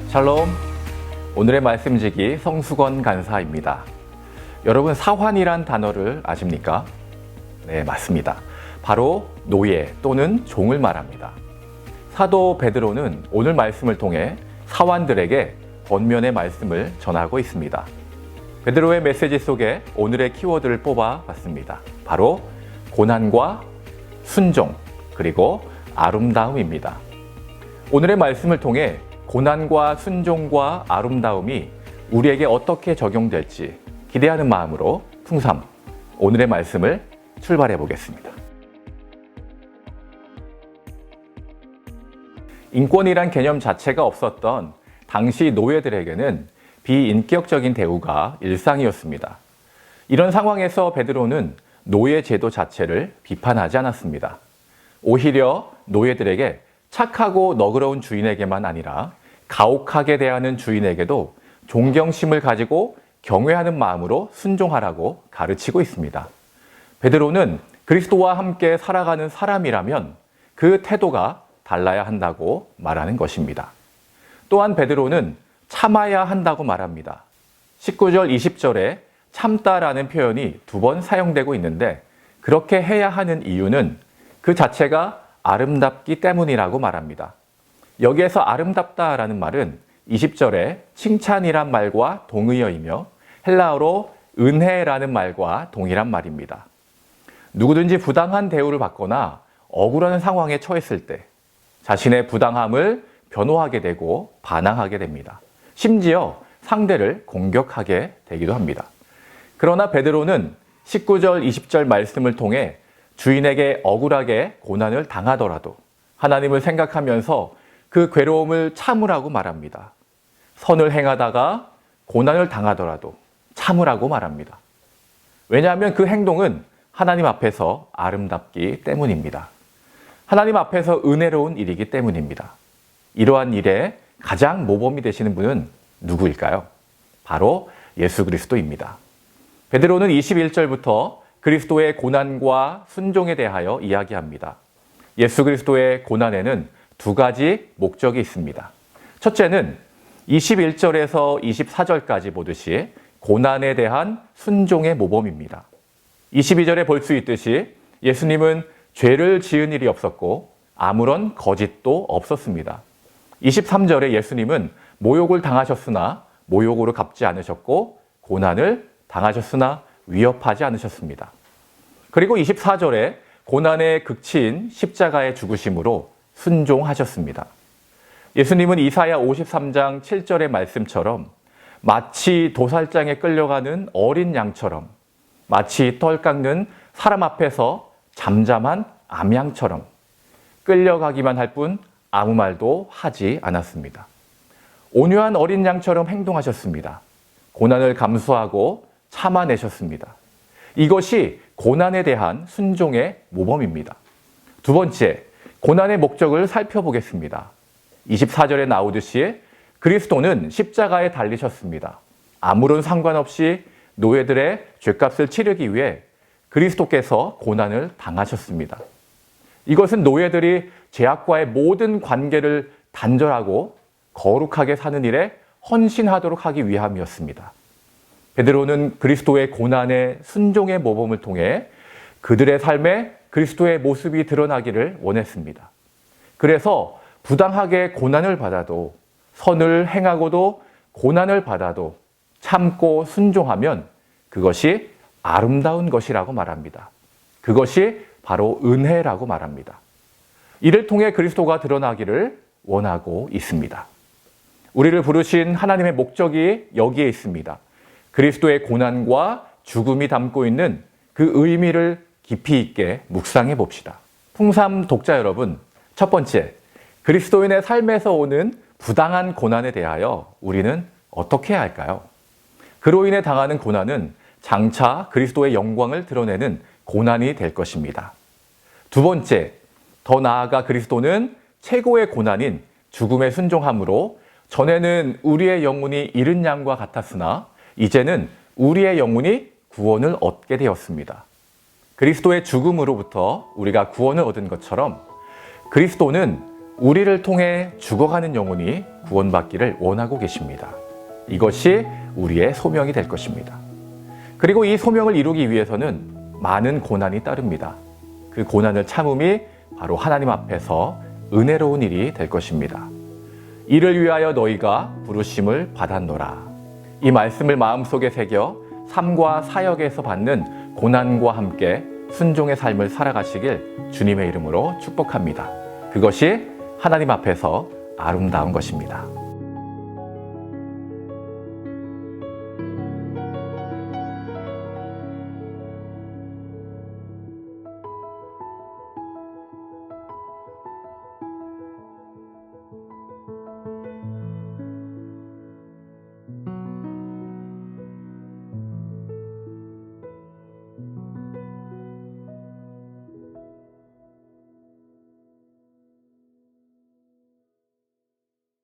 샬롬, 오늘의 말씀지기 성수건 간사입니다. 여러분, 사환이란 단어를 아십니까? 네, 맞습니다. 바로 노예 또는 종을 말합니다. 사도 베드로는 오늘 말씀을 통해 사환들에게 권면의 말씀을 전하고 있습니다. 베드로의 메시지 속에 오늘의 키워드를 뽑아봤습니다. 바로 고난과 순종, 그리고 아름다움입니다. 오늘의 말씀을 통해 고난과 순종과 아름다움이 우리에게 어떻게 적용될지 기대하는 마음으로 풍삼 오늘의 말씀을 출발해 보겠습니다. 인권이란 개념 자체가 없었던 당시 노예들에게는 비인격적인 대우가 일상이었습니다. 이런 상황에서 베드로는 노예 제도 자체를 비판하지 않았습니다. 오히려 노예들에게 착하고 너그러운 주인에게만 아니라 가혹하게 대하는 주인에게도 존경심을 가지고 경외하는 마음으로 순종하라고 가르치고 있습니다. 베드로는 그리스도와 함께 살아가는 사람이라면 그 태도가 달라야 한다고 말하는 것입니다. 또한 베드로는 참아야 한다고 말합니다. 19절, 20절에 참다라는 표현이 2번 사용되고 있는데 그렇게 해야 하는 이유는 그 자체가 아름답기 때문이라고 말합니다. 여기에서 아름답다라는 말은 20절에 칭찬이란 말과 동의어이며 헬라어로 은혜라는 말과 동일한 말입니다. 누구든지 부당한 대우를 받거나 억울한 상황에 처했을 때 자신의 부당함을 변호하게 되고 반항하게 됩니다. 심지어 상대를 공격하게 되기도 합니다. 그러나 베드로는 19절, 20절 말씀을 통해 주인에게 억울하게 고난을 당하더라도 하나님을 생각하면서 그 괴로움을 참으라고 말합니다. 선을 행하다가 고난을 당하더라도 참으라고 말합니다. 왜냐하면 그 행동은 하나님 앞에서 아름답기 때문입니다. 하나님 앞에서 은혜로운 일이기 때문입니다. 이러한 일에 가장 모범이 되시는 분은 누구일까요? 바로 예수 그리스도입니다. 베드로는 21절부터 그리스도의 고난과 순종에 대하여 이야기합니다. 예수 그리스도의 고난에는 2가지 목적이 있습니다. 첫째는 21절에서 24절까지 보듯이 고난에 대한 순종의 모범입니다. 22절에 볼 수 있듯이 예수님은 죄를 지은 일이 없었고 아무런 거짓도 없었습니다. 23절에 예수님은 모욕을 당하셨으나 모욕으로 갚지 않으셨고 고난을 당하셨으나 위협하지 않으셨습니다. 그리고 24절에 고난의 극치인 십자가의 죽으심으로 순종하셨습니다. 예수님은 이사야 53장 7절의 말씀처럼 마치 도살장에 끌려가는 어린 양처럼 마치 털 깎는 사람 앞에서 잠잠한 암양처럼 끌려가기만 할 뿐 아무 말도 하지 않았습니다. 온유한 어린 양처럼 행동하셨습니다. 고난을 감수하고 참아내셨습니다. 이것이 고난에 대한 순종의 모범입니다. 2번째, 고난의 목적을 살펴보겠습니다. 24절에 나오듯이 그리스도는 십자가에 달리셨습니다. 아무런 상관없이 노예들의 죗값을 치르기 위해 그리스도께서 고난을 당하셨습니다. 이것은 노예들이 죄악과의 모든 관계를 단절하고 거룩하게 사는 일에 헌신하도록 하기 위함이었습니다. 베드로는 그리스도의 고난의 순종의 모범을 통해 그들의 삶에 그리스도의 모습이 드러나기를 원했습니다. 그래서 부당하게 고난을 받아도 선을 행하고도 고난을 받아도 참고 순종하면 그것이 아름다운 것이라고 말합니다. 그것이 바로 은혜라고 말합니다. 이를 통해 그리스도가 드러나기를 원하고 있습니다. 우리를 부르신 하나님의 목적이 여기에 있습니다. 그리스도의 고난과 죽음이 담고 있는 그 의미를 깊이 있게 묵상해 봅시다. 풍삼 독자 여러분, 첫 번째, 그리스도인의 삶에서 오는 부당한 고난에 대하여 우리는 어떻게 해야 할까요? 그로 인해 당하는 고난은 장차 그리스도의 영광을 드러내는 고난이 될 것입니다. 2번째, 더 나아가 그리스도는 최고의 고난인 죽음에 순종함으로 전에는 우리의 영혼이 잃은 양과 같았으나 이제는 우리의 영혼이 구원을 얻게 되었습니다. 그리스도의 죽음으로부터 우리가 구원을 얻은 것처럼 그리스도는 우리를 통해 죽어가는 영혼이 구원받기를 원하고 계십니다. 이것이 우리의 소명이 될 것입니다. 그리고 이 소명을 이루기 위해서는 많은 고난이 따릅니다. 그 고난을 참음이 바로 하나님 앞에서 은혜로운 일이 될 것입니다. 이를 위하여 너희가 부르심을 받았노라. 이 말씀을 마음속에 새겨 삶과 사역에서 받는 고난과 함께 순종의 삶을 살아가시길 주님의 이름으로 축복합니다. 그것이 하나님 앞에서 아름다운 것입니다.